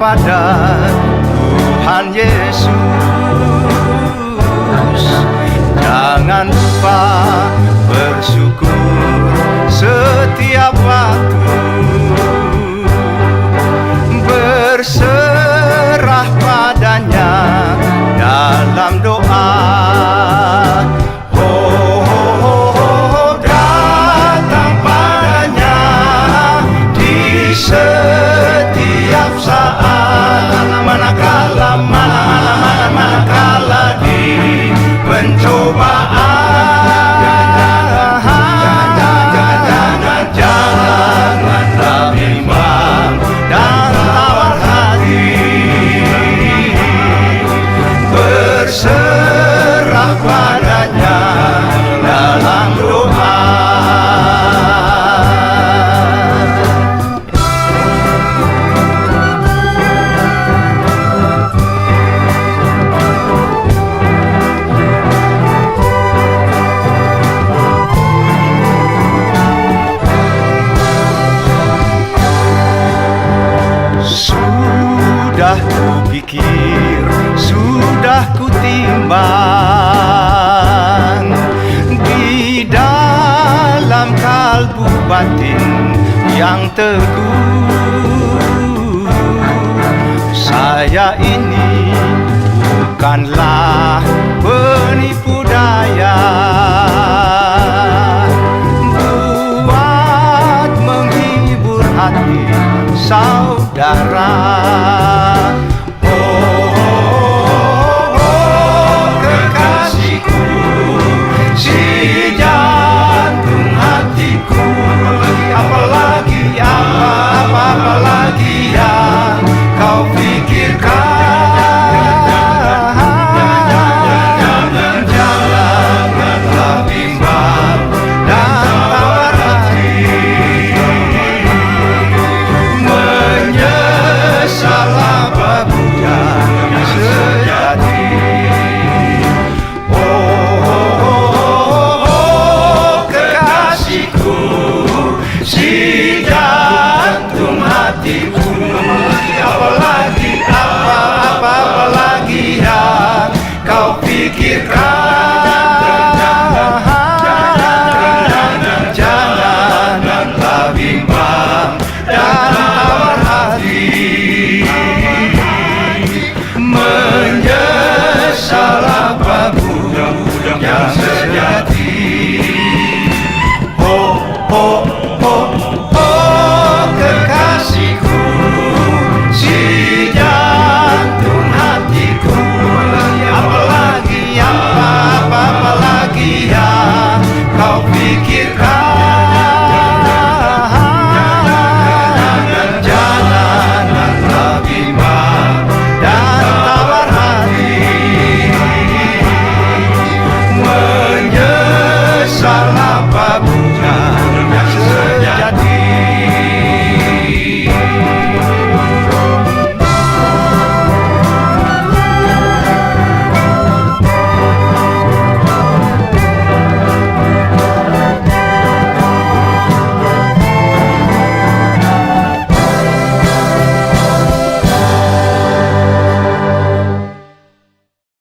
pada Tuhan Yesus. Jangan lupa bersyukur setiap waktu, berserah padanya dalam doa. Datang padanya di setiap saat, manakala di pencobaan. Janganlah bimbang dan tawar hati, berserah padanya dalam doa. Sudah kupikir, sudah kutimbang, di dalam kalbu batin yang teguh, saya ini bukanlah penipu daya, buat menghibur hati saudara.